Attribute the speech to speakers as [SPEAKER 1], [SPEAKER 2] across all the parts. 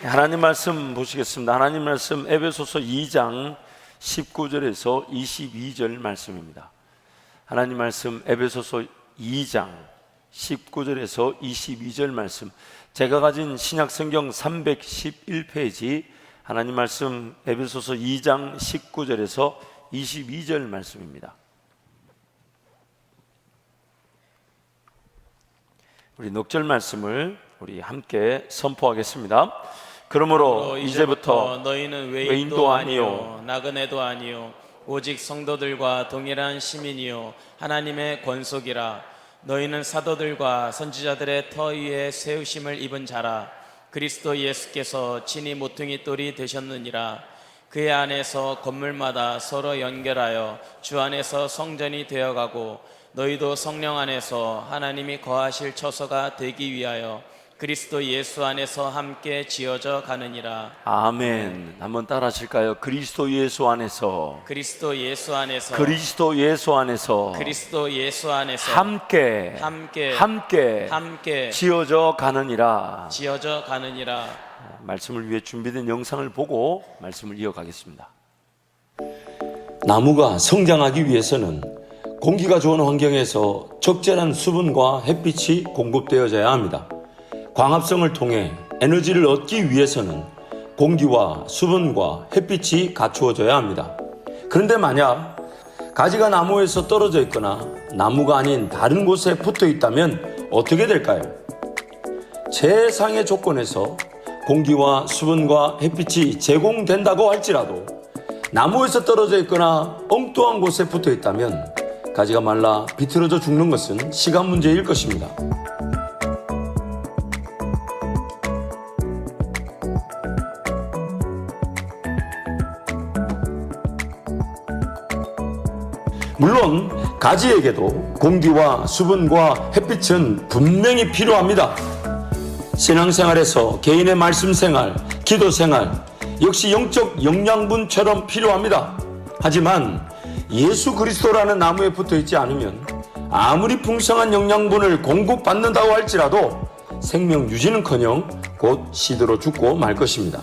[SPEAKER 1] 하나님 말씀 보시겠습니다. 하나님 말씀 에베소서 2장 19절에서 22절 말씀입니다. 하나님 말씀 에베소서 2장 19절에서 22절 말씀, 제가 가진 신약성경 311페이지 하나님 말씀 에베소서 2장 19절에서 22절 말씀입니다. 우리 넉절 말씀을 우리 함께 선포하겠습니다. 그러므로 이제부터
[SPEAKER 2] 너희는
[SPEAKER 1] 외인도 아니요
[SPEAKER 2] 나그네도 아니요 오직 성도들과 동일한 시민이요 하나님의 권속이라. 너희는 사도들과 선지자들의 터 위에 세우심을 입은 자라. 그리스도 예수께서 친히 모퉁이 돌이 되셨느니라. 그의 안에서 건물마다 서로 연결하여 주 안에서 성전이 되어가고, 너희도 성령 안에서 하나님이 거하실 처소가 되기 위하여 그리스도 예수 안에서 함께 지어져 가느니라.
[SPEAKER 1] 아멘. 한번 따라 하실까요? 그리스도 예수 안에서,
[SPEAKER 2] 그리스도 예수 안에서,
[SPEAKER 1] 그리스도 예수 안에서
[SPEAKER 2] 그리스도 예수 안에서
[SPEAKER 1] 함께 지어져 가느니라.
[SPEAKER 2] 지어져 가느니라.
[SPEAKER 1] 말씀을 위해 준비된 영상을 보고 말씀을 이어가겠습니다. 나무가 성장하기 위해서는 공기가 좋은 환경에서 적절한 수분과 햇빛이 공급되어져야 합니다. 광합성을 통해 에너지를 얻기 위해서는 공기와 수분과 햇빛이 갖추어져야 합니다. 그런데 만약 가지가 나무에서 떨어져 있거나 나무가 아닌 다른 곳에 붙어 있다면 어떻게 될까요? 최상의 조건에서 공기와 수분과 햇빛이 제공된다고 할지라도 나무에서 떨어져 있거나 엉뚱한 곳에 붙어 있다면 가지가 말라 비틀어져 죽는 것은 시간 문제일 것입니다. 물론 가지에게도 공기와 수분과 햇빛은 분명히 필요합니다. 신앙생활에서 개인의 말씀생활, 기도생활 역시 영적 영양분처럼 필요합니다. 하지만 예수 그리스도라는 나무에 붙어있지 않으면 아무리 풍성한 영양분을 공급받는다고 할지라도 생명 유지는커녕 곧 시들어 죽고 말 것입니다.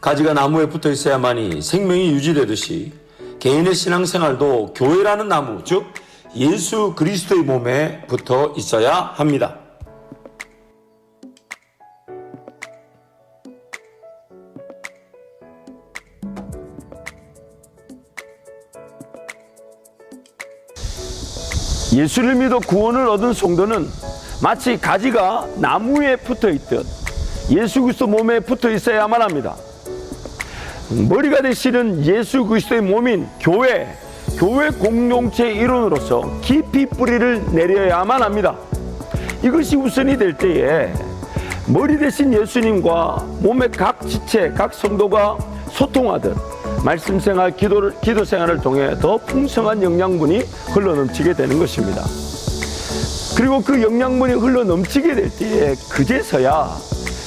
[SPEAKER 1] 가지가 나무에 붙어있어야만이 생명이 유지되듯이 개인의 신앙생활도 교회라는 나무, 즉 예수 그리스도의 몸에 붙어 있어야 합니다. 예수를 믿어 구원을 얻은 성도는 마치 가지가 나무에 붙어 있듯 예수 그리스도 몸에 붙어 있어야만 합니다. 머리가 되시는 예수 그리스도의 몸인 교회 공동체의 일원으로서 깊이 뿌리를 내려야만 합니다. 이것이 우선이 될 때에 머리 되신 예수님과 몸의 각 지체, 각 성도가 소통하듯 말씀생활, 기도생활을 통해 더 풍성한 영양분이 흘러넘치게 되는 것입니다. 그리고 그 영양분이 흘러넘치게 될 때에 그제서야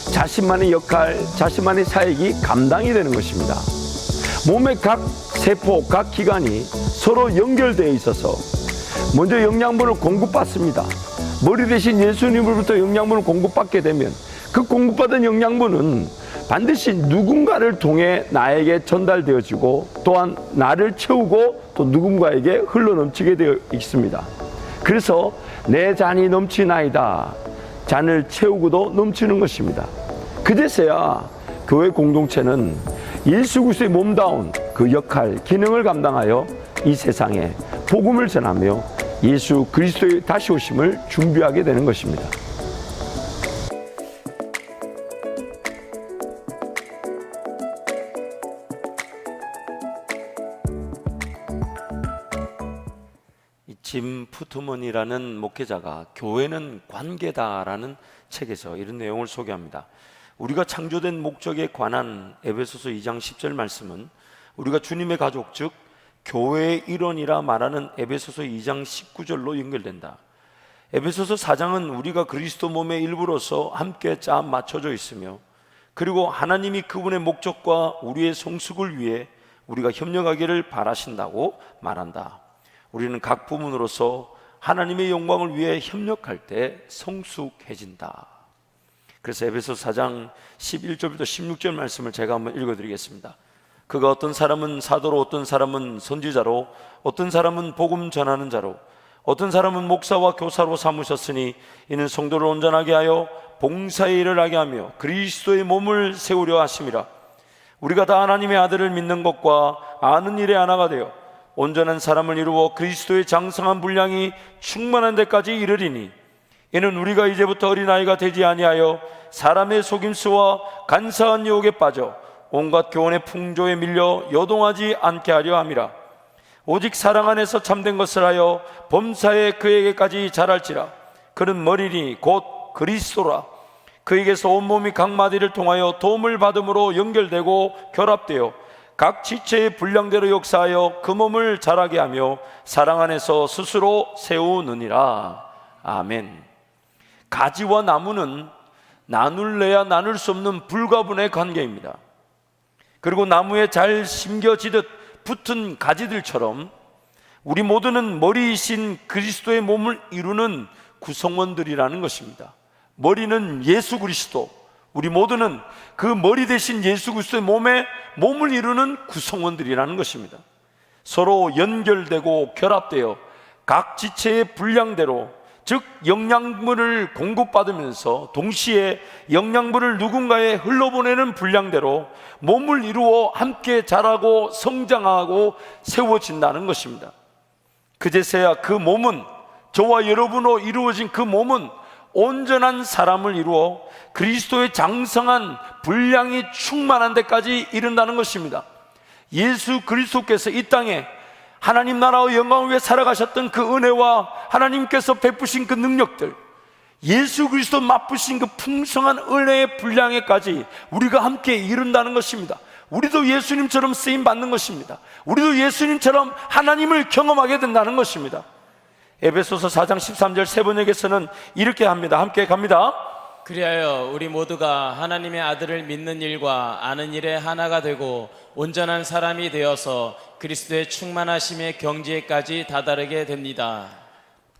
[SPEAKER 1] 자신만의 역할, 자신만의 사역이 감당이 되는 것입니다. 몸의 각 세포, 각 기관이 서로 연결되어 있어서 먼저 영양분을 공급받습니다. 머리 대신 예수님으로부터 영양분을 공급받게 되면 그 공급받은 영양분은 반드시 누군가를 통해 나에게 전달되어지고 또한 나를 채우고 또 누군가에게 흘러넘치게 되어 있습니다. 그래서 내 잔이 넘치나이다. 잔을 채우고도 넘치는 것입니다. 그제서야 교회 공동체는 예수 그리스도의 몸다운 그 역할, 기능을 감당하여 이 세상에 복음을 전하며 예수 그리스도의 다시 오심을 준비하게 되는 것입니다. 짐 푸트먼이라는 목회자가 교회는 관계다라는 책에서 이런 내용을 소개합니다. 우리가 창조된 목적에 관한 에베소서 2장 10절 말씀은 우리가 주님의 가족, 즉 교회의 일원이라 말하는 에베소서 2장 19절로 연결된다. 에베소서 4장은 우리가 그리스도 몸의 일부로서 함께 짜 맞춰져 있으며, 그리고 하나님이 그분의 목적과 우리의 성숙을 위해 우리가 협력하기를 바라신다고 말한다. 우리는 각 부문으로서 하나님의 영광을 위해 협력할 때 성숙해진다. 그래서 에베소서 4장 11절부터 16절 말씀을 제가 한번 읽어드리겠습니다. 그가 어떤 사람은 사도로, 어떤 사람은 선지자로, 어떤 사람은 복음 전하는 자로, 어떤 사람은 목사와 교사로 삼으셨으니 이는 성도를 온전하게 하여 봉사의 일을 하게 하며 그리스도의 몸을 세우려 하심이라. 우리가 다 하나님의 아들을 믿는 것과 아는 일에 하나가 되어 온전한 사람을 이루어 그리스도의 장성한 분량이 충만한 데까지 이르리니, 이는 우리가 이제부터 어린아이가 되지 아니하여 사람의 속임수와 간사한 유혹에 빠져 온갖 교훈의 풍조에 밀려 요동하지 않게 하려 함이라. 오직 사랑 안에서 참된 것을 하여 범사에 그에게까지 자랄지라. 그는 머리니 곧 그리스도라. 그에게서 온몸이 각 마디를 통하여 도움을 받음으로 연결되고 결합되어 각 지체의 분량대로 역사하여 그 몸을 자라게 하며 사랑 안에서 스스로 세우느니라. 아멘. 가지와 나무는 나눌래야 나눌 수 없는 불가분의 관계입니다. 그리고 나무에 잘 심겨지듯 붙은 가지들처럼 우리 모두는 머리이신 그리스도의 몸을 이루는 구성원들이라는 것입니다. 머리는 예수 그리스도, 우리 모두는 그 머리 대신 예수 그리스도의 몸을 이루는 구성원들이라는 것입니다. 서로 연결되고 결합되어 각 지체의 분량대로, 즉 영양분을 공급받으면서 동시에 영양분을 누군가에 흘러보내는 분량대로 몸을 이루어 함께 자라고 성장하고 세워진다는 것입니다. 그제서야 그 몸은, 저와 여러분으로 이루어진 그 몸은 온전한 사람을 이루어 그리스도의 장성한 분량이 충만한 데까지 이른다는 것입니다. 예수 그리스도께서 이 땅에 하나님 나라의 영광을 위해 살아가셨던 그 은혜와 하나님께서 베푸신 그 능력들, 예수 그리스도 맛보신 그 풍성한 은혜의 분량에까지 우리가 함께 이룬다는 것입니다. 우리도 예수님처럼 쓰임 받는 것입니다. 우리도 예수님처럼 하나님을 경험하게 된다는 것입니다. 에베소서 4장 13절 세 번역에서는 이렇게 합니다. 함께 갑니다.
[SPEAKER 2] 그리하여 우리 모두가 하나님의 아들을 믿는 일과 아는 일에 하나가 되고 온전한 사람이 되어서 그리스도의 충만하심의 경지에까지 다다르게 됩니다.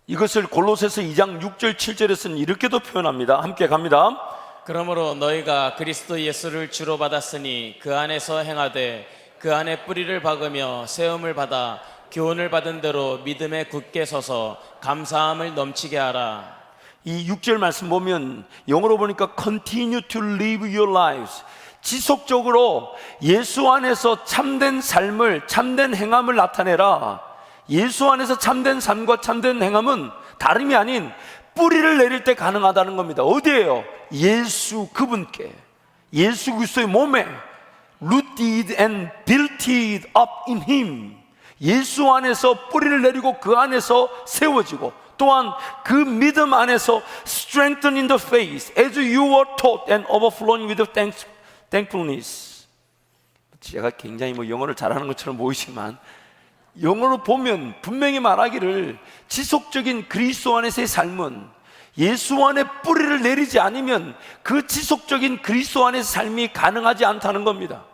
[SPEAKER 1] 이것을 골로새서 2장 6절 7절에서는 이렇게도 표현합니다. 함께 갑니다.
[SPEAKER 2] 그러므로 너희가 그리스도 예수를 주로 받았으니 그 안에서 행하되 그 안에 뿌리를 박으며 세움을 받아 교훈을 받은 대로 믿음에 굳게 서서 감사함을 넘치게 하라.
[SPEAKER 1] 이 6절 말씀 보면 영어로 보니까 continue to live your lives, 지속적으로 예수 안에서 참된 삶을, 참된 행함을 나타내라. 예수 안에서 참된 삶과 참된 행함은 다름이 아닌 뿌리를 내릴 때 가능하다는 겁니다. 어디에요? 예수 그분께, 예수 그리스도의 몸에 rooted and built up in Him, 예수 안에서 뿌리를 내리고 그 안에서 세워지고, 또한 그 믿음 안에서 strengthened in the faith as you were taught and overflowing with thankfulness. 제가 굉장히 영어를 잘하는 것처럼 보이지만 영어로 보면 분명히 말하기를 지속적인 그리스도 안에서의 삶은 예수 안에 뿌리를 내리지 않으면 그 지속적인 그리스도 안에서 삶이 가능하지 않다는 겁니다.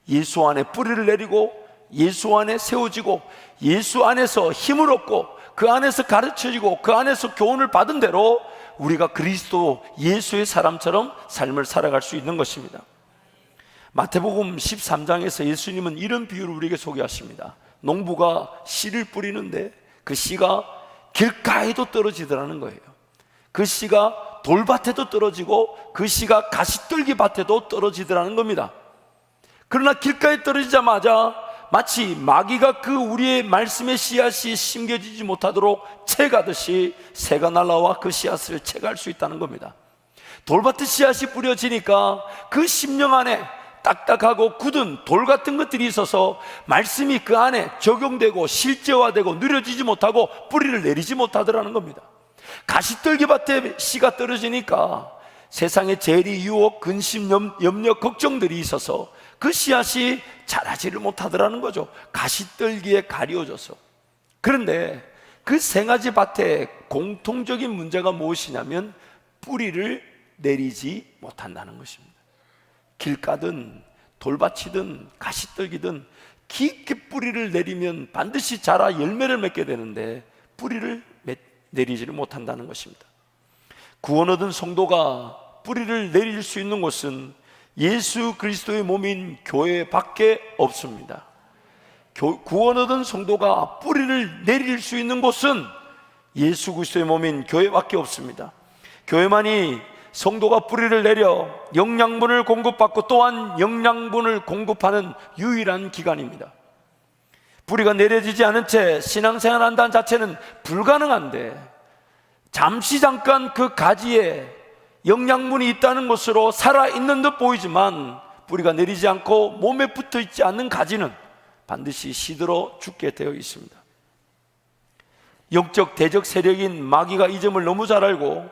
[SPEAKER 1] 예수 안에 뿌리를 내리고 예수 안에 세워지고 예수 안에서 힘을 얻고 그 안에서 가르쳐지고 그 안에서 교훈을 받은 대로 우리가 그리스도 예수의 사람처럼 삶을 살아갈 수 있는 것입니다. 마태복음 13장에서 예수님은 이런 비유를 우리에게 소개하십니다. 농부가 씨를 뿌리는데 그 씨가 길가에도 떨어지더라는 거예요. 그 씨가 돌밭에도 떨어지고 그 씨가 가시떨기 밭에도 떨어지더라는 겁니다. 그러나 길가에 떨어지자마자 마치 마귀가 그 우리의 말씀의 씨앗이 심겨지지 못하도록 채가듯이 새가 날아와 그 씨앗을 채갈 수 있다는 겁니다. 돌밭에 씨앗이 뿌려지니까 그 심령 안에 딱딱하고 굳은 돌 같은 것들이 있어서 말씀이 그 안에 적용되고 실제화되고 누려지지 못하고 뿌리를 내리지 못하더라는 겁니다. 가시떨기밭에 씨가 떨어지니까 세상의 재리, 유혹, 근심, 염려, 걱정들이 있어서 그 씨앗이 자라지를 못하더라는 거죠. 가시떨기에 가려져서. 그런데 그 세 가지 밭에 공통적인 문제가 무엇이냐면 뿌리를 내리지 못한다는 것입니다. 길가든 돌밭이든 가시떨기든 깊게 뿌리를 내리면 반드시 자라 열매를 맺게 되는데 뿌리를 내리지를 못한다는 것입니다. 구원 얻은 성도가 뿌리를 내릴 수 있는 곳은 예수 그리스도의 몸인 교회밖에 없습니다. 구원 얻은 성도가 뿌리를 내릴 수 있는 곳은 예수 그리스도의 몸인 교회밖에 없습니다. 교회만이 성도가 뿌리를 내려 영양분을 공급받고 또한 영양분을 공급하는 유일한 기관입니다. 뿌리가 내려지지 않은 채 신앙생활 한다는 자체는 불가능한데, 잠시 잠깐 그 가지에 영양분이 있다는 것으로 살아있는 듯 보이지만 뿌리가 내리지 않고 몸에 붙어 있지 않는 가지는 반드시 시들어 죽게 되어 있습니다. 영적 대적 세력인 마귀가 이 점을 너무 잘 알고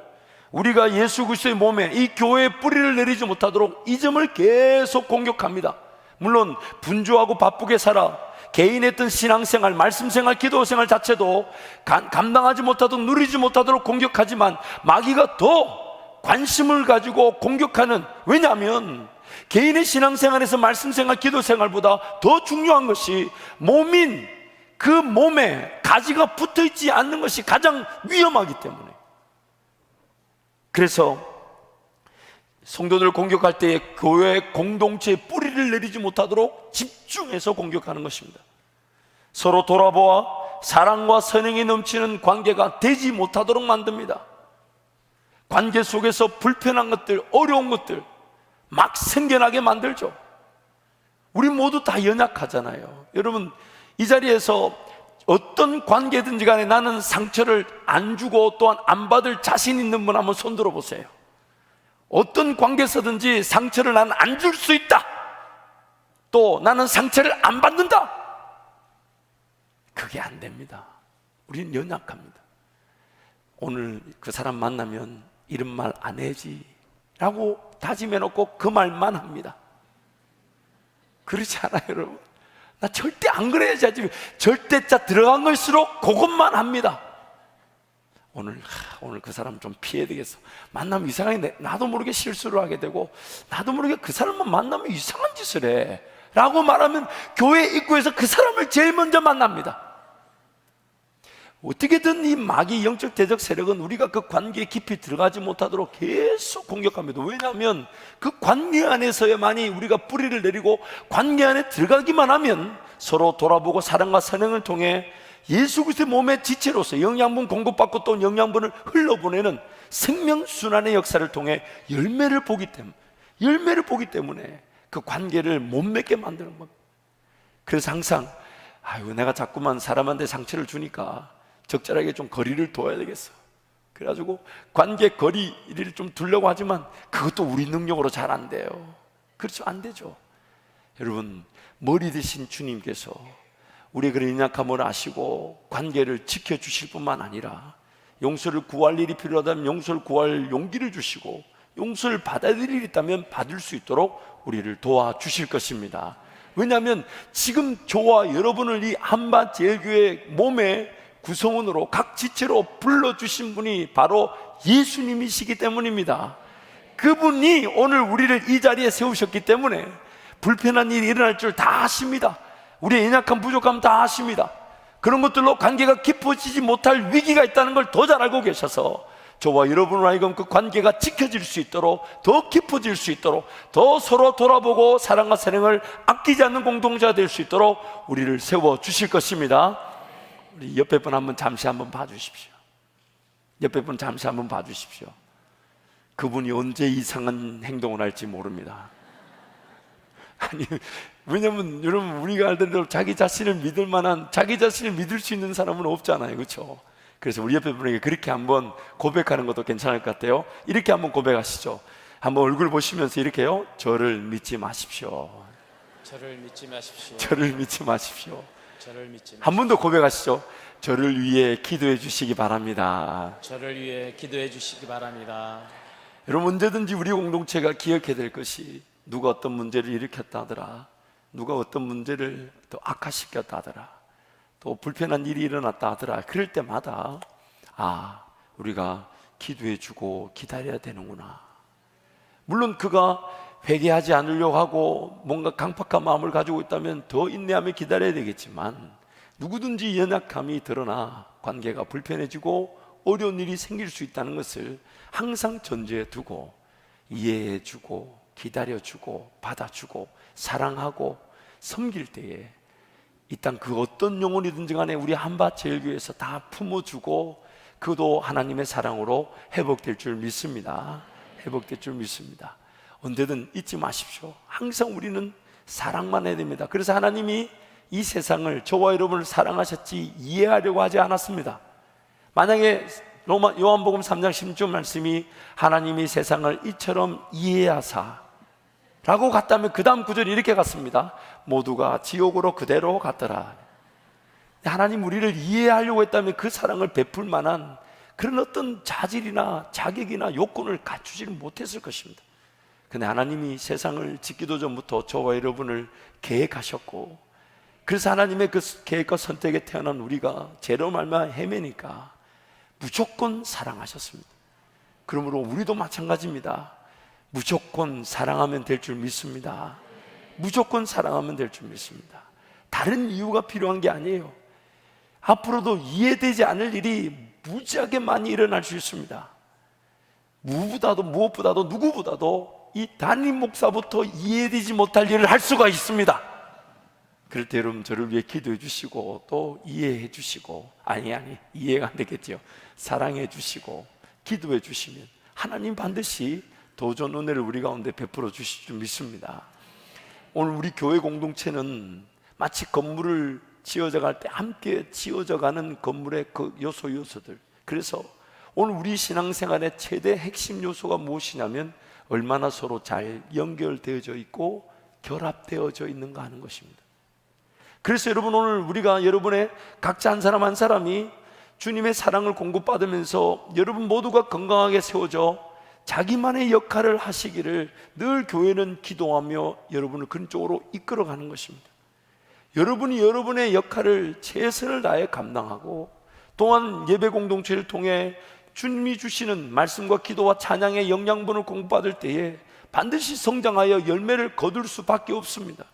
[SPEAKER 1] 우리가 예수 그리스도의 몸에, 이 교회에 뿌리를 내리지 못하도록 이 점을 계속 공격합니다. 물론 분주하고 바쁘게 살아 개인의 어떤 신앙생활, 말씀생활, 기도생활 자체도 감당하지 못하도록, 누리지 못하도록 공격하지만 마귀가 더 관심을 가지고 공격하는, 왜냐하면 개인의 신앙생활에서 말씀생활, 기도생활보다 더 중요한 것이 몸인 그 몸에 가지가 붙어있지 않는 것이 가장 위험하기 때문에, 그래서 성도들을 공격할 때 교회 공동체의 뿌리를 내리지 못하도록 집중해서 공격하는 것입니다. 서로 돌아보아 사랑과 선행이 넘치는 관계가 되지 못하도록 만듭니다. 관계 속에서 불편한 것들, 어려운 것들 막 생겨나게 만들죠. 우리 모두 다 연약하잖아요. 여러분, 이 자리에서 어떤 관계든지 간에 나는 상처를 안 주고 또한 안 받을 자신 있는 분 한번 손 들어 보세요. 어떤 관계에서든지 상처를 나는 안 줄 수 있다, 또 나는 상처를 안 받는다, 그게 안 됩니다. 우리는 연약합니다. 오늘 그 사람 만나면 이런 말 안 해지 라고 다짐해놓고 그 말만 합니다. 그렇지 않아요, 여러분? 나 절대 안 그래야지 하지, 절대자 들어간 걸수록 그것만 합니다. 오늘 그 사람 좀 피해야 되겠어. 만나면 이상하게 나도 모르게 실수를 하게 되고 나도 모르게 그 사람만 만나면 이상한 짓을 해 라고 말하면 교회 입구에서 그 사람을 제일 먼저 만납니다. 어떻게든 이 마귀 영적 대적 세력은 우리가 그 관계에 깊이 들어가지 못하도록 계속 공격합니다. 왜냐하면 그 관계 안에서야만이 우리가 뿌리를 내리고 관계 안에 들어가기만 하면 서로 돌아보고 사랑과 선행을 통해 예수 그리스도의 몸의 지체로서 영양분 공급받고 또 영양분을 흘러보내는 생명순환의 역사를 통해 열매를 보기 때문에 그 관계를 못 맺게 만드는 겁니다. 그래서 항상 내가 자꾸만 사람한테 상처를 주니까 적절하게 좀 거리를 둬야 되겠어. 그래가지고 관계 거리를 좀 두려고 하지만 그것도 우리 능력으로 잘 안 돼요. 그렇죠, 안 되죠. 여러분, 머리 되신 주님께서 우리의 그런 연약함을 아시고 관계를 지켜주실 뿐만 아니라 용서를 구할 일이 필요하다면 용서를 구할 용기를 주시고 용서를 받아들일 일이 있다면 받을 수 있도록 우리를 도와주실 것입니다. 왜냐하면 지금 저와 여러분을 이 한밭제일교회 몸의 구성원으로 각 지체로 불러주신 분이 바로 예수님이시기 때문입니다. 그분이 오늘 우리를 이 자리에 세우셨기 때문에 불편한 일이 일어날 줄 다 아십니다. 우리의 연약함, 부족함 다 아십니다. 그런 것들로 관계가 깊어지지 못할 위기가 있다는 걸 더 잘 알고 계셔서 저와 여러분을 하여금 그 관계가 지켜질 수 있도록, 더 깊어질 수 있도록, 더 서로 돌아보고 사랑과 선행을 아끼지 않는 공동체가 될 수 있도록 우리를 세워주실 것입니다. 우리 옆에 분 잠시 한번 봐주십시오. 옆에 분 잠시 한번 봐주십시오. 그분이 언제 이상한 행동을 할지 모릅니다. 아니, 왜냐면 여러분, 우리가 알던 자기 자신을 믿을 만한, 자기 자신을 믿을 수 있는 사람은 없잖아요, 그렇죠? 그래서 우리 옆에 분에게 그렇게 한번 고백하는 것도 괜찮을 것 같아요. 이렇게 한번 고백하시죠. 한번 얼굴 보시면서 이렇게요. 저를 믿지 마십시오.
[SPEAKER 2] 저를 믿지 마십시오.
[SPEAKER 1] 저를 믿지 마십시오.
[SPEAKER 2] 저를 믿지 마십시오.
[SPEAKER 1] 한 번 더 고백하시죠. 저를 위해 기도해 주시기 바랍니다.
[SPEAKER 2] 저를 위해 기도해 주시기 바랍니다.
[SPEAKER 1] 여러분, 언제든지 우리 공동체가 기억해야 될 것이 누가 어떤 문제를 일으켰다 하더라, 누가 어떤 문제를 더 악화시켰다 하더라, 또 불편한 일이 일어났다 하더라, 그럴 때마다 우리가 기도해 주고 기다려야 되는구나. 물론 그가 회개하지 않으려고 하고 뭔가 강팍한 마음을 가지고 있다면 더 인내하며 기다려야 되겠지만, 누구든지 연약함이 드러나 관계가 불편해지고 어려운 일이 생길 수 있다는 것을 항상 전제에 두고 이해해주고 기다려주고 받아주고 사랑하고 섬길 때에 이 땅 그 어떤 영혼이든지 간에 우리 한밭제일교회에서 다 품어주고 그도 하나님의 사랑으로 회복될 줄 믿습니다. 회복될 줄 믿습니다. 언제든 잊지 마십시오. 항상 우리는 사랑만 해야 됩니다. 그래서 하나님이 이 세상을, 저와 여러분을 사랑하셨지 이해하려고 하지 않았습니다. 만약에 요한복음 3장 16절 말씀이 하나님이 세상을 이처럼 이해하사 라고 갔다면 그 다음 구절이 이렇게 갔습니다. 모두가 지옥으로 그대로 갔더라. 하나님 우리를 이해하려고 했다면 그 사랑을 베풀 만한 그런 어떤 자질이나 자격이나 요건을 갖추지는 못했을 것입니다. 근데 하나님이 세상을 짓기도 전부터 저와 여러분을 계획하셨고, 그래서 하나님의 그 계획과 선택에 태어난 우리가 죄로 말미암아 헤매니까 무조건 사랑하셨습니다. 그러므로 우리도 마찬가지입니다. 무조건 사랑하면 될 줄 믿습니다. 무조건 사랑하면 될 줄 믿습니다. 다른 이유가 필요한 게 아니에요. 앞으로도 이해되지 않을 일이 무지하게 많이 일어날 수 있습니다. 무엇보다도 누구보다도 이 담임 목사부터 이해되지 못할 일을 할 수가 있습니다. 그럴 때 여러분 저를 위해 기도해 주시고 또 이해해 주시고, 이해가 안 되겠죠. 사랑해 주시고 기도해 주시면 하나님 반드시 더 좋은 은혜를 우리 가운데 베풀어 주실 줄 믿습니다. 오늘 우리 교회 공동체는 마치 건물을 지어져 갈 때 함께 지어져 가는 건물의 그 요소들. 그래서 오늘 우리 신앙생활의 최대 핵심 요소가 무엇이냐면 얼마나 서로 잘 연결되어져 있고 결합되어져 있는가 하는 것입니다. 그래서 여러분, 오늘 우리가 여러분의 각자 한 사람 한 사람이 주님의 사랑을 공급받으면서 여러분 모두가 건강하게 세워져 자기만의 역할을 하시기를 늘 교회는 기도하며 여러분을 그런 쪽으로 이끌어가는 것입니다. 여러분이 여러분의 역할을 최선을 다해 감당하고, 또한 예배 공동체를 통해 주님이 주시는 말씀과 기도와 찬양의 영양분을 공급받을 때에 반드시 성장하여 열매를 거둘 수밖에 없습니다.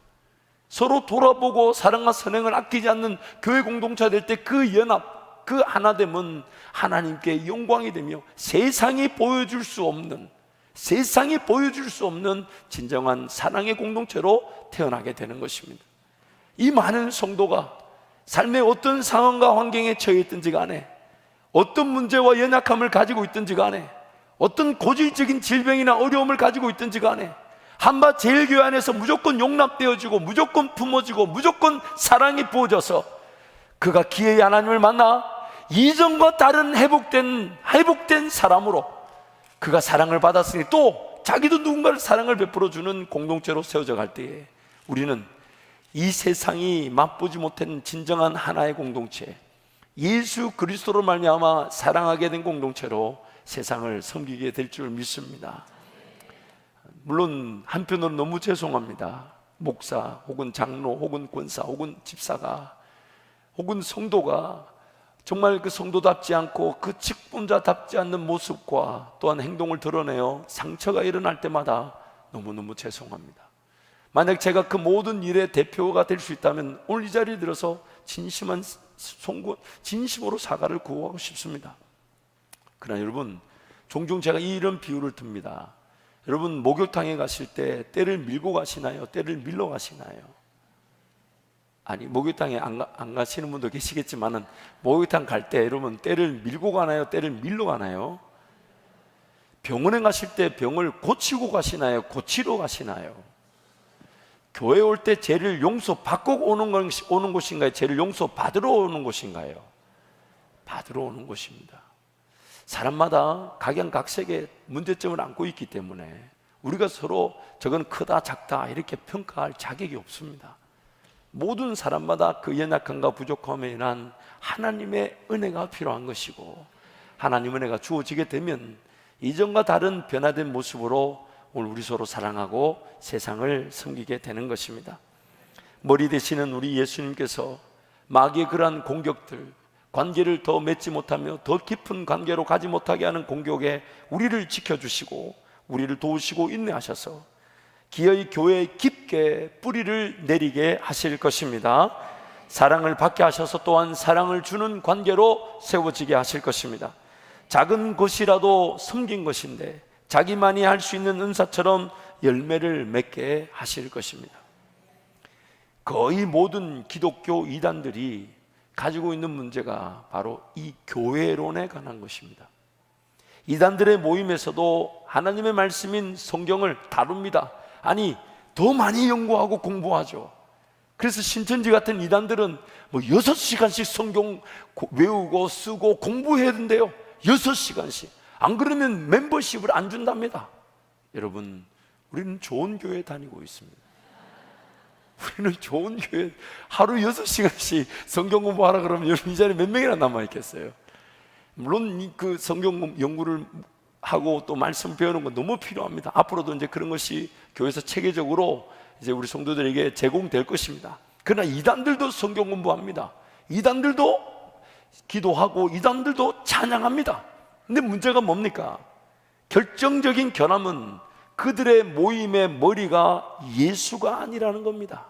[SPEAKER 1] 서로 돌아보고 사랑과 선행을 아끼지 않는 교회 공동체가 될 때 그 연합, 그 하나됨은 하나님께 영광이 되며 세상이 보여줄 수 없는 진정한 사랑의 공동체로 태어나게 되는 것입니다. 이 많은 성도가 삶의 어떤 상황과 환경에 처해 있든지 간에, 어떤 문제와 연약함을 가지고 있든지 간에, 어떤 고질적인 질병이나 어려움을 가지고 있든지 간에 한밭제일교회 안에서 무조건 용납되어지고 무조건 품어지고 무조건 사랑이 부어져서 그가 기회에 하나님을 만나 이전과 다른 회복된 사람으로 그가 사랑을 받았으니 또 자기도 누군가를 사랑을 베풀어주는 공동체로 세워져 갈 때에 우리는 이 세상이 맛보지 못한 진정한 하나의 공동체, 예수 그리스도로 말미암아 사랑하게 된 공동체로 세상을 섬기게 될 줄 믿습니다. 물론 한편으로는 너무 죄송합니다. 목사 혹은 장로 혹은 권사 혹은 집사가 혹은 성도가 정말 그 성도답지 않고 그 직분자답지 않는 모습과 또한 행동을 드러내어 상처가 일어날 때마다 너무너무 죄송합니다. 만약 제가 그 모든 일의 대표가 될 수 있다면 오늘 이 자리에 들어서 진심으로 사과를 구하고 싶습니다. 그러나 여러분, 종종 제가 이런 비유를 듭니다. 여러분, 목욕탕에 가실 때 때를 밀고 가시나요? 때를 밀러 가시나요? 아니, 목욕탕에 안 가시는 분도 계시겠지만은 목욕탕 갈 때 여러분 때를 밀고 가나요? 때를 밀러 가나요? 병원에 가실 때 병을 고치고 가시나요? 고치러 가시나요? 교회 올 때 죄를 용서받고 오는 곳인가요? 죄를 용서받으러 오는 곳인가요? 받으러 오는 곳입니다. 사람마다 각양각색의 문제점을 안고 있기 때문에 우리가 서로 저건 크다 작다 이렇게 평가할 자격이 없습니다. 모든 사람마다 그 연약함과 부족함에 인한 하나님의 은혜가 필요한 것이고, 하나님 은혜가 주어지게 되면 이전과 다른 변화된 모습으로 오늘 우리 서로 사랑하고 세상을 섬기게 되는 것입니다. 머리 되시는 우리 예수님께서 마귀의 그러한 공격들, 관계를 더 맺지 못하며 더 깊은 관계로 가지 못하게 하는 공격에 우리를 지켜주시고 우리를 도우시고 인내하셔서 기어이 교회에 깊게 뿌리를 내리게 하실 것입니다. 사랑을 받게 하셔서 또한 사랑을 주는 관계로 세워지게 하실 것입니다. 작은 것이라도 섬긴 것인데 자기만이 할 수 있는 은사처럼 열매를 맺게 하실 것입니다. 거의 모든 기독교 이단들이 가지고 있는 문제가 바로 이 교회론에 관한 것입니다. 이단들의 모임에서도 하나님의 말씀인 성경을 다룹니다. 아니, 더 많이 연구하고 공부하죠. 그래서 신천지 같은 이단들은 뭐 6시간씩 성경 외우고 쓰고 공부해야 된대요. 6시간씩. 안 그러면 멤버십을 안 준답니다. 여러분, 우리는 좋은 교회 다니고 있습니다. 우리는 좋은 교회, 하루 6시간씩 성경 공부하라 그러면 여러분 이 자리에 몇 명이나 남아있겠어요? 물론 그 성경 연구를 하고 또 말씀 배우는 건 너무 필요합니다. 앞으로도 이제 그런 것이 교회에서 체계적으로 이제 우리 성도들에게 제공될 것입니다. 그러나 이단들도 성경 공부합니다. 이단들도 기도하고 이단들도 찬양합니다. 근데 문제가 뭡니까? 결정적인 결함은 그들의 모임의 머리가 예수가 아니라는 겁니다.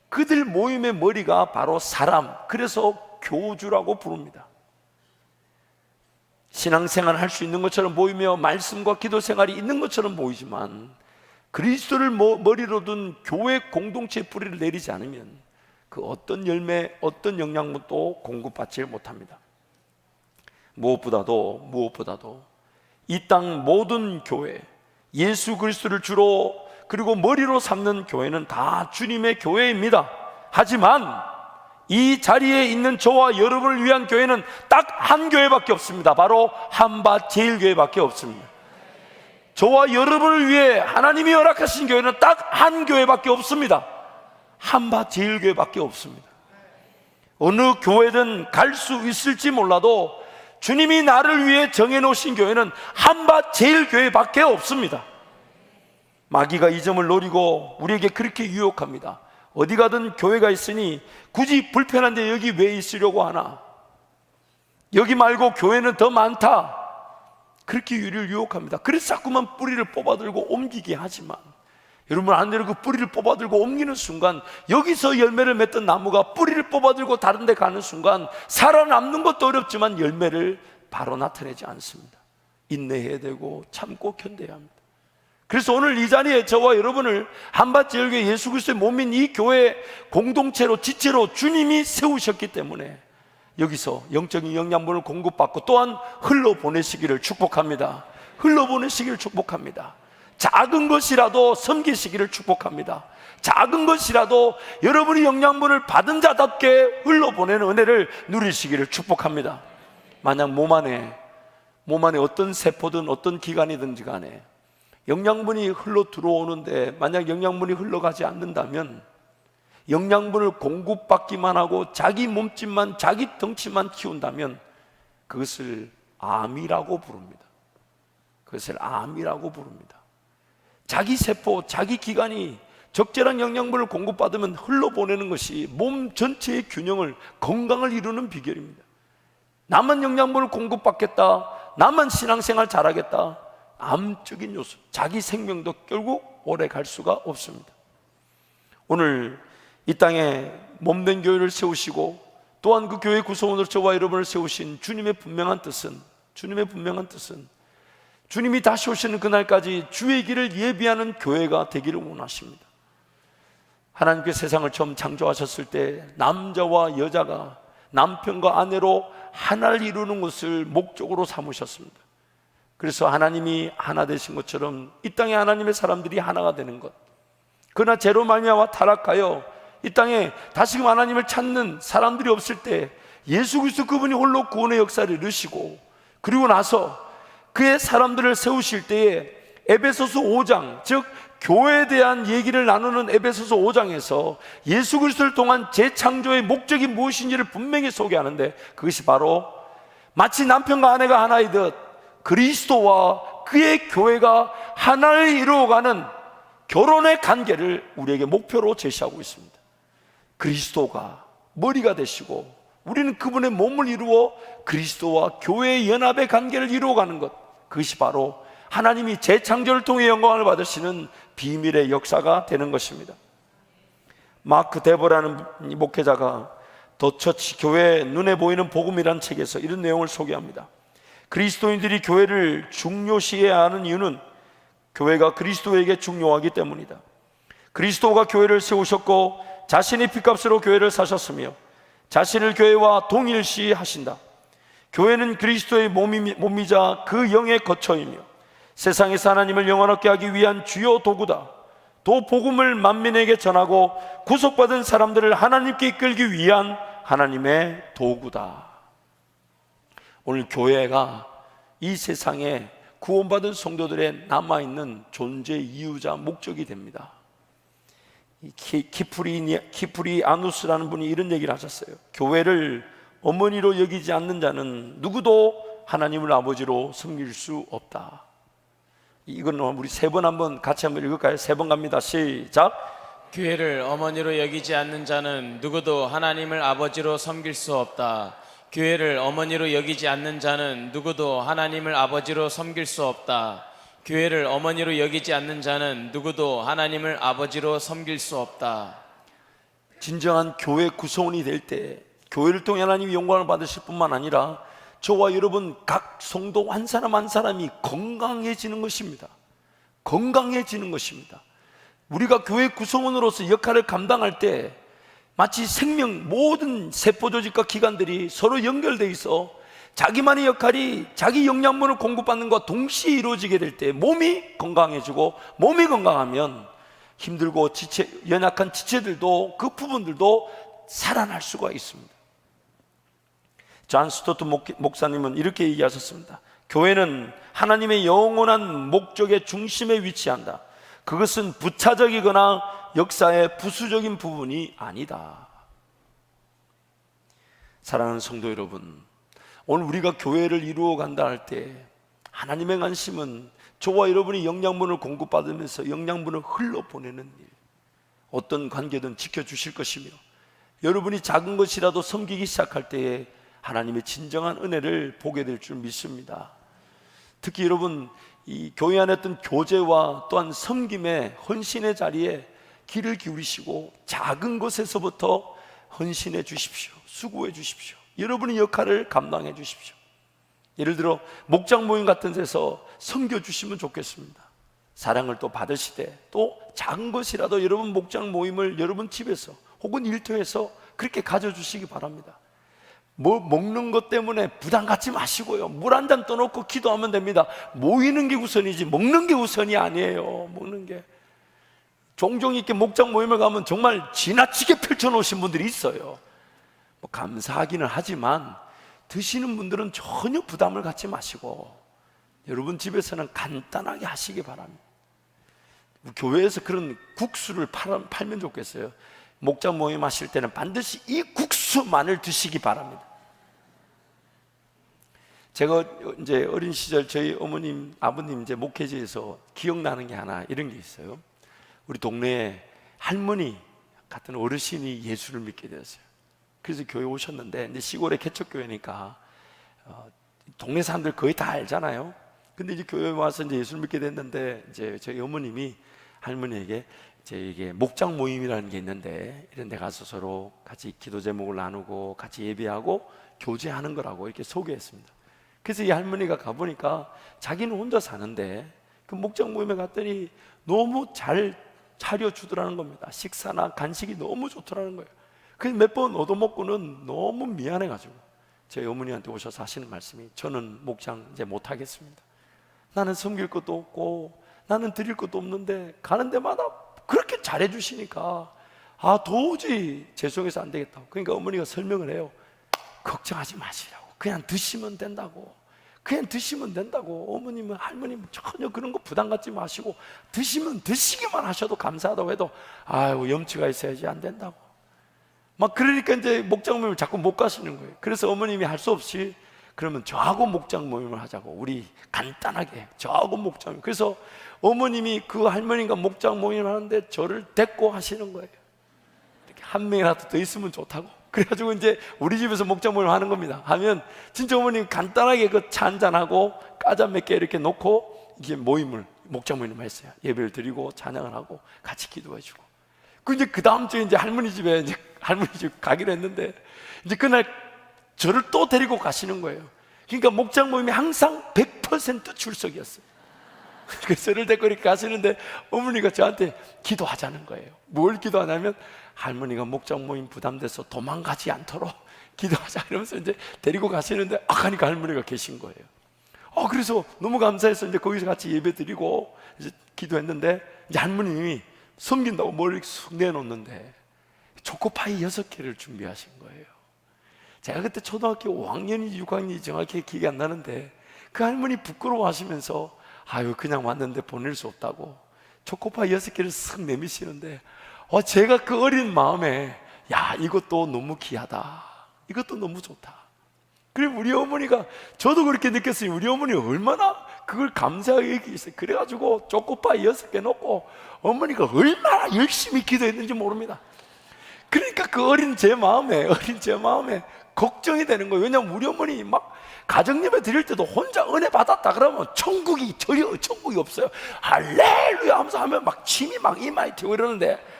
[SPEAKER 1] 그들 모임의 머리가 바로 사람, 그래서 교주라고 부릅니다. 신앙생활을 할 수 있는 것처럼 보이며 말씀과 기도 생활이 있는 것처럼 보이지만 그리스도를 머리로 둔 교회 공동체의 뿌리를 내리지 않으면 그 어떤 열매, 어떤 영양분도 공급받지 못합니다. 무엇보다도 이 땅 모든 교회, 예수 그리스도를 주로 그리고 머리로 삼는 교회는 다 주님의 교회입니다. 하지만 이 자리에 있는 저와 여러분을 위한 교회는 딱 한 교회밖에 없습니다. 바로 한밭제일교회밖에 없습니다. 저와 여러분을 위해 하나님이 허락하신 교회는 딱 한 교회밖에 없습니다. 한밭제일교회밖에 없습니다. 어느 교회든 갈 수 있을지 몰라도 주님이 나를 위해 정해놓으신 교회는 한밭제일교회밖에 없습니다. 마귀가 이 점을 노리고 우리에게 그렇게 유혹합니다. 어디 가든 교회가 있으니 굳이 불편한데 여기 왜 있으려고 하나? 여기 말고 교회는 더 많다. 그렇게 우리를 유혹합니다. 그래서 자꾸만 뿌리를 뽑아들고 옮기게 하지만 여러분 안대로 그 뿌리를 뽑아들고 옮기는 순간 여기서 열매를 맺던 나무가 뿌리를 뽑아들고 다른 데 가는 순간 살아남는 것도 어렵지만 열매를 바로 나타내지 않습니다. 인내해야 되고 참고 견뎌야 합니다. 그래서 오늘 이 자리에 저와 여러분을 한밭제일교회 예수 그리스도의 몸인 이 교회 공동체로 지체로 주님이 세우셨기 때문에 여기서 영적인 영양분을 공급받고 또한 흘러보내시기를 축복합니다. 흘러보내시기를 축복합니다. 작은 것이라도 섬기시기를 축복합니다. 작은 것이라도 여러분이 영양분을 받은 자답게 흘러보내는 은혜를 누리시기를 축복합니다. 만약 몸 안에 어떤 세포든 어떤 기관이든지 간에 영양분이 흘러 들어오는데 만약 영양분이 흘러가지 않는다면 영양분을 공급받기만 하고 자기 몸집만 자기 덩치만 키운다면 그것을 암이라고 부릅니다. 그것을 암이라고 부릅니다. 자기 세포, 자기 기관이 적절한 영양분을 공급받으면 흘러보내는 것이 몸 전체의 균형을, 건강을 이루는 비결입니다. 나만 영양분을 공급받겠다, 나만 신앙생활 잘하겠다, 암적인 요소, 자기 생명도 결국 오래 갈 수가 없습니다. 오늘 이 땅에 몸된 교회를 세우시고 또한 그 교회 구성원으로 저와 여러분을 세우신 주님의 분명한 뜻은 주님이 다시 오시는 그날까지 주의 길을 예비하는 교회가 되기를 원하십니다. 하나님께서 세상을 처음 창조하셨을 때 남자와 여자가 남편과 아내로 하나를 이루는 것을 목적으로 삼으셨습니다. 그래서 하나님이 하나 되신 것처럼 이 땅에 하나님의 사람들이 하나가 되는 것, 그러나 죄로 말미암아 타락하여 이 땅에 다시금 하나님을 찾는 사람들이 없을 때 예수 그리스도 그분이 홀로 구원의 역사를 이루시고 그리고 나서 그의 사람들을 세우실 때에 에베소서 5장, 즉 교회에 대한 얘기를 나누는 에베소서 5장에서 예수 그리스도를 통한 재창조의 목적이 무엇인지를 분명히 소개하는데 그것이 바로 마치 남편과 아내가 하나이듯 그리스도와 그의 교회가 하나를 이루어가는 결혼의 관계를 우리에게 목표로 제시하고 있습니다. 그리스도가 머리가 되시고 우리는 그분의 몸을 이루어 그리스도와 교회의 연합의 관계를 이루어가는 것, 그것이 바로 하나님이 재창조를 통해 영광을 받으시는 비밀의 역사가 되는 것입니다. 마크 데버라는 목회자가 더 처치 교회의 눈에 보이는 복음이라는 책에서 이런 내용을 소개합니다. 그리스도인들이 교회를 중요시해야 하는 이유는 교회가 그리스도에게 중요하기 때문이다. 그리스도가 교회를 세우셨고 자신의 피값으로 교회를 사셨으며 자신을 교회와 동일시하신다. 교회는 그리스도의 몸이자 그 영의 거처이며 세상에서 하나님을 영원하게 하기 위한 주요 도구다. 또 복음을 만민에게 전하고 구속받은 사람들을 하나님께 이끌기 위한 하나님의 도구다. 오늘 교회가 이 세상에 구원받은 성도들의 남아있는 존재 이유자 목적이 됩니다. 키프리아누스라는 분이 이런 얘기를 하셨어요. 교회를 어머니로 여기지 않는 자는 누구도 하나님을 아버지로 섬길 수 없다. 이건 우리 세 번 한번 같이 한번 읽을까요? 세 번 갑니다. 시작.
[SPEAKER 2] 교회를 어머니로 여기지 않는 자는 누구도 하나님을 아버지로 섬길 수 없다. 교회를 어머니로 여기지 않는 자는 누구도 하나님을 아버지로 섬길 수 없다. 교회를 어머니로 여기지 않는 자는 누구도 하나님을 아버지로 섬길 수 없다.
[SPEAKER 1] 진정한 교회 구성원이 될 때 교회를 통해 하나님이 영광을 받으실 뿐만 아니라 저와 여러분 각 성도 한 사람 한 사람이 건강해지는 것입니다. 건강해지는 것입니다. 우리가 교회 구성원으로서 역할을 감당할 때 마치 생명 모든 세포조직과 기관들이 서로 연결되어 있어 자기만의 역할이 자기 영양분을 공급받는 것과 동시에 이루어지게 될 때 몸이 건강해지고, 몸이 건강하면 힘들고 연약한 지체들도 그 부분들도 살아날 수가 있습니다. 존 스토트 목사님은 이렇게 얘기하셨습니다. 교회는 하나님의 영원한 목적의 중심에 위치한다. 그것은 부차적이거나 역사의 부수적인 부분이 아니다. 사랑하는 성도 여러분, 오늘 우리가 교회를 이루어 간다 할 때 하나님의 관심은 저와 여러분이 영양분을 공급받으면서 영양분을 흘러보내는 일, 어떤 관계든 지켜주실 것이며 여러분이 작은 것이라도 섬기기 시작할 때에 하나님의 진정한 은혜를 보게 될 줄 믿습니다. 특히 여러분 이 교회 안에 어떤 교제와 또한 섬김의 헌신의 자리에 귀를 기울이시고 작은 것에서부터 헌신해 주십시오. 수고해 주십시오. 여러분의 역할을 감당해 주십시오. 예를 들어 목장 모임 같은 데서 섬겨 주시면 좋겠습니다. 사랑을 또 받으시되 또 작은 것이라도 여러분 목장 모임을 여러분 집에서 혹은 일터에서 그렇게 가져주시기 바랍니다. 뭐 먹는 것 때문에 부담 갖지 마시고요, 물 한 잔 떠놓고 기도하면 됩니다. 모이는 게 우선이지 먹는 게 우선이 아니에요. 먹는 게 종종 이렇게 목장 모임을 가면 정말 지나치게 펼쳐놓으신 분들이 있어요. 뭐 감사하기는 하지만 드시는 분들은 전혀 부담을 갖지 마시고 여러분 집에서는 간단하게 하시기 바랍니다. 교회에서 그런 국수를 팔면 좋겠어요. 목장 모임 하실 때는 반드시 이 국수만을 드시기 바랍니다. 제가 이제 어린 시절 저희 어머님, 아버님 이제 목회지에서 기억나는 게 하나 이런 게 있어요. 우리 동네에 할머니 같은 어르신이 예수를 믿게 되었어요. 그래서 교회 오셨는데 이제 시골의 개척교회니까 동네 사람들 거의 다 알잖아요. 근데 이제 교회에 와서 이제 예수를 믿게 됐는데 이제 저희 어머님이 할머니에게 이게 목장 모임이라는 게 있는데 이런 데 가서 서로 같이 기도 제목을 나누고 같이 예배하고 교제하는 거라고 이렇게 소개했습니다. 그래서 이 할머니가 가보니까 자기는 혼자 사는데 그 목장 모임에 갔더니 너무 잘 차려주더라는 겁니다. 식사나 간식이 너무 좋더라는 거예요. 그래서 몇 번 얻어먹고는 너무 미안해가지고 저희 어머니한테 오셔서 하시는 말씀이, 저는 목장 이제 못하겠습니다. 나는 섬길 것도 없고 나는 드릴 것도 없는데 가는 데마다 그렇게 잘해주시니까 도저히 죄송해서 안 되겠다고. 그러니까 어머니가 설명을 해요. 걱정하지 마시라고, 그냥 드시면 된다고, 그냥 드시면 된다고. 어머님은 할머님은 전혀 그런 거 부담 갖지 마시고 드시면 드시기만 하셔도 감사하다고 해도 염치가 있어야지 안 된다고 막 그러니까 이제 목장 모임을 자꾸 못 가시는 거예요. 그래서 어머님이 할 수 없이 그러면 저하고 목장 모임을 하자고, 우리 간단하게 저하고 목장 모임. 그래서 어머님이 그 할머니가 목장 모임을 하는데 저를 데리고 하시는 거예요. 이렇게 한 명이라도 더 있으면 좋다고. 그래가지고 이제 우리 집에서 목장 모임을 하는 겁니다. 하면 진짜 어머님 간단하게 그 차 한잔하고 까자 몇 개 이렇게 놓고 이게 목장 모임을 했어요. 예배를 드리고 찬양을 하고 같이 기도해주고. 이제 그 다음 주에 이제 할머니 집에 할머니 집 가기로 했는데 이제 그날 저를 또 데리고 가시는 거예요. 그러니까 목장 모임이 항상 100% 출석이었어요. 그래서 저를 데리고 이렇게 가시는데 어머니가 저한테 기도하자는 거예요. 뭘 기도하냐면 할머니가 목장 모임 부담돼서 도망가지 않도록 기도하자 이러면서 이제 데리고 가시는데 가니까 할머니가 계신 거예요. 그래서 너무 감사해서 이제 거기서 같이 예배 드리고 이제 기도했는데, 이제 할머님이 섬긴다고 머리를 쑥 내놓는데 초코파이 6개를 준비하신 거예요. 제가 그때 초등학교 5학년인지 6학년인지 정확히 기억이 안 나는데 그 할머니 부끄러워하시면서 그냥 왔는데 보낼 수 없다고 초코파이 6개를 쓱 내미시는데 제가 그 어린 마음에 이것도 너무 귀하다, 이것도 너무 좋다. 그리고 우리 어머니가, 저도 그렇게 느꼈어요. 우리 어머니 얼마나 그걸 감사하게 여기셨어요. 그래가지고 초코파이 6개 놓고 어머니가 얼마나 열심히 기도했는지 모릅니다. 그러니까 그 어린 제 마음에 걱정이 되는 거예요. 왜냐하면 우리 어머니 막 가정예배 드릴 때도 혼자 은혜 받았다 그러면 천국이 없어요. 할렐루야 하면서 하면 막 침이 막 이마에 튀고 이러는데,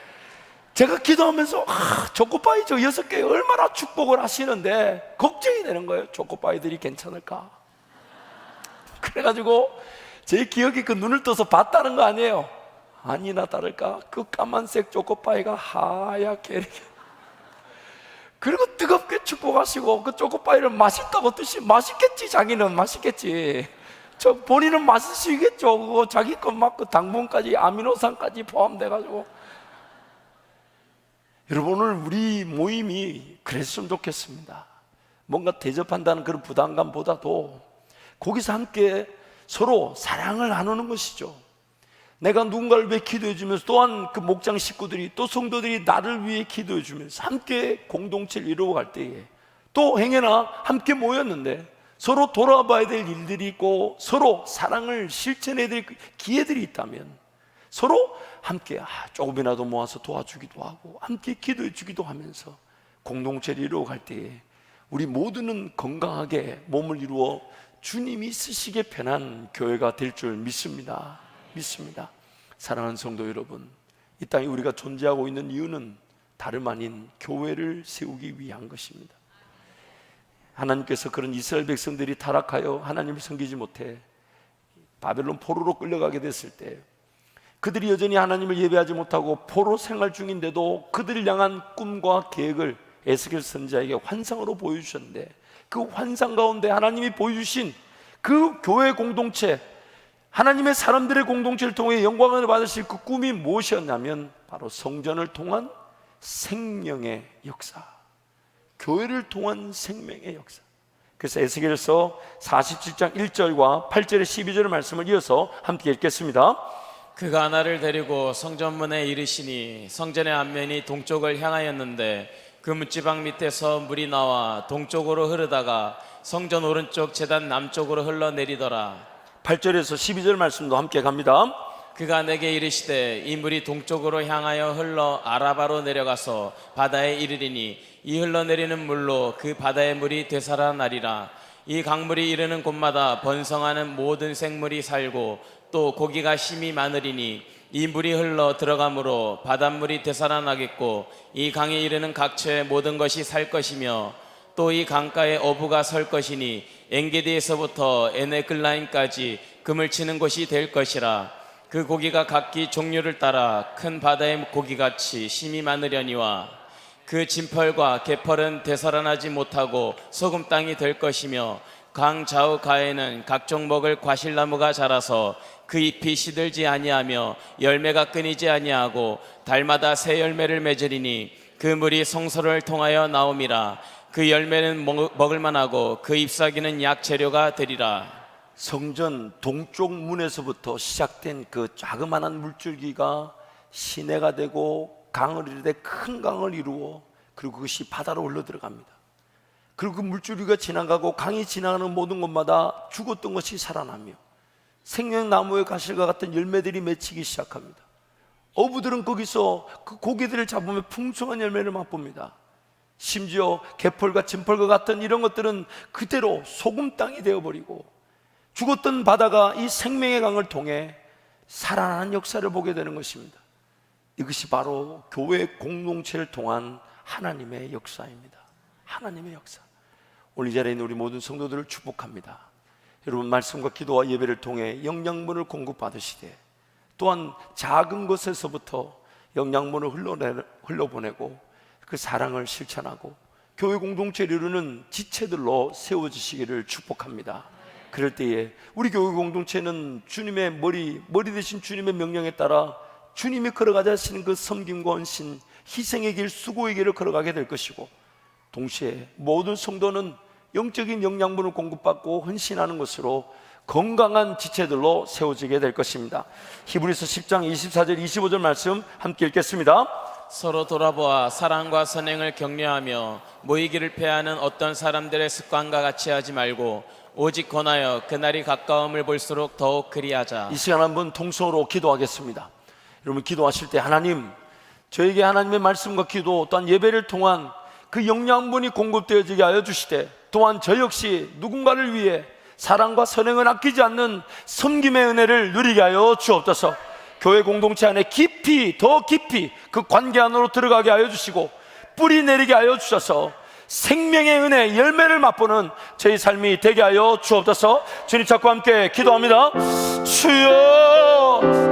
[SPEAKER 1] 제가 기도하면서 초코파이 저 6개 얼마나 축복을 하시는데 걱정이 되는 거예요. 초코파이들이 괜찮을까? 그래가지고 제 기억에 그 눈을 떠서 봤다는 거 아니에요. 아니나 다를까 그 까만색 초코파이가 하얗게 이렇게, 그리고 뜨겁게 축복하시고 그 초코파이를 맛있다고 맛있겠지, 자기는 맛있겠지, 본인은 맛있으시겠죠. 그거 자기 것 막 그 당분까지 아미노산까지 포함돼가지고. 여러분, 오늘 우리 모임이 그랬으면 좋겠습니다. 뭔가 대접한다는 그런 부담감보다도 거기서 함께 서로 사랑을 나누는 것이죠. 내가 누군가를 위해 기도해 주면서 또한 그 목장 식구들이, 또 성도들이 나를 위해 기도해 주면서 함께 공동체를 이루어갈 때에, 또 행여나 함께 모였는데 서로 돌아봐야 될 일들이 있고 서로 사랑을 실천해야 될 기회들이 있다면 서로 함께 조금이라도 모아서 도와주기도 하고 함께 기도해 주기도 하면서 공동체를 이루어갈 때에 우리 모두는 건강하게 몸을 이루어 주님이 쓰시기에 편한 교회가 될 줄 믿습니다. 사랑하는 성도 여러분, 이 땅에 우리가 존재하고 있는 이유는 다름 아닌 교회를 세우기 위한 것입니다. 하나님께서 그런 이스라엘 백성들이 타락하여 하나님을 섬기지 못해 바벨론 포로로 끌려가게 됐을 때, 그들이 여전히 하나님을 예배하지 못하고 포로 생활 중인데도 그들을 향한 꿈과 계획을 에스겔 선지자에게 환상으로 보여주셨는데, 그 환상 가운데 하나님이 보여주신 그 교회 공동체, 하나님의 사람들의 공동체를 통해 영광을 받으실 그 꿈이 무엇이었냐면 바로 성전을 통한 생명의 역사, 교회를 통한 생명의 역사. 그래서 에스겔서 47장 1절과 8절의 12절의 말씀을 이어서 함께 읽겠습니다.
[SPEAKER 2] 그가 나를 데리고 성전문에 이르시니 성전의 앞면이 동쪽을 향하였는데 그 문지방 밑에서 물이 나와 동쪽으로 흐르다가 성전 오른쪽 제단 남쪽으로 흘러내리더라.
[SPEAKER 1] 8절에서 12절 말씀도 함께 갑니다.
[SPEAKER 2] 그가 내게 이르시되 이 물이 동쪽으로 향하여 흘러 아라바로 내려가서 바다에 이르리니 이 흘러내리는 물로 그 바다의 물이 되살아나리라. 이 강물이 이르는 곳마다 번성하는 모든 생물이 살고 또 고기가 심이 많으리니 이 물이 흘러 들어가므로 바닷물이 되살아나겠고 이 강에 이르는 각처의 모든 것이 살 것이며 또 이 강가에 어부가 설 것이니 엔게디에서부터 에네글라임까지 금을 치는 곳이 될 것이라. 그 고기가 각기 종류를 따라 큰 바다의 고기같이 심이 많으려니와 그 진펄과 개펄은 되살아나지 못하고 소금 땅이 될 것이며 강 좌우 가에는 각종 먹을 과실나무가 자라서 그 잎이 시들지 아니하며 열매가 끊이지 아니하고 달마다 새 열매를 맺으리니 그 물이 성소를 통하여 나옴이라. 그 열매는 먹을 만하고 그 잎사귀는 약재료가 되리라.
[SPEAKER 1] 성전 동쪽 문에서부터 시작된 그 자그마한 물줄기가 시내가 되고 강을 이루되 큰 강을 이루어 그리고 그것이 바다로 흘러 들어갑니다. 그리고 그 물줄기가 지나가고 강이 지나가는 모든 곳마다 죽었던 것이 살아나며 생명나무의 가실과 같은 열매들이 맺히기 시작합니다. 어부들은 거기서 그 고기들을 잡으며 풍성한 열매를 맛봅니다. 심지어 개펄과 진펄과 같은 이런 것들은 그대로 소금 땅이 되어버리고 죽었던 바다가 이 생명의 강을 통해 살아나는 역사를 보게 되는 것입니다. 이것이 바로 교회 공동체를 통한 하나님의 역사입니다. 하나님의 역사. 오늘 이 자리에 있는 우리 모든 성도들을 축복합니다. 여러분, 말씀과 기도와 예배를 통해 영양분을 공급받으시되, 또한 작은 것에서부터 영양분을 흘러보내고 그 사랑을 실천하고 교회 공동체를 이루는 지체들로 세워지시기를 축복합니다. 그럴 때에 우리 교회 공동체는 주님의 머리 대신 주님의 명령에 따라 주님이 걸어가자 하시는 그 섬김과 헌신, 희생의 길, 수고의 길을 걸어가게 될 것이고, 동시에 모든 성도는 영적인 영양분을 공급받고 헌신하는 것으로 건강한 지체들로 세워지게 될 것입니다. 히브리서 10장 24절 25절 말씀 함께 읽겠습니다.
[SPEAKER 2] 서로 돌아보아 사랑과 선행을 격려하며 모이기를 패하는 어떤 사람들의 습관과 같이 하지 말고 오직 권하여 그날이 가까움을 볼수록 더욱 그리하자.
[SPEAKER 1] 이 시간 한번 통성으로 기도하겠습니다. 여러분, 기도하실 때 하나님, 저에게 하나님의 말씀과 기도 또한 예배를 통한 그 영양분이 공급되어지게 하여 주시되, 또한 저 역시 누군가를 위해 사랑과 선행을 아끼지 않는 섬김의 은혜를 누리게 하여 주옵소서. 교회 공동체 안에 깊이, 더 깊이 그 관계 안으로 들어가게 하여 주시고 뿌리 내리게 하여 주셔서 생명의 은혜, 열매를 맛보는 저희 삶이 되게 하여 주옵소서. 주님 찾고 함께 기도합니다. 주여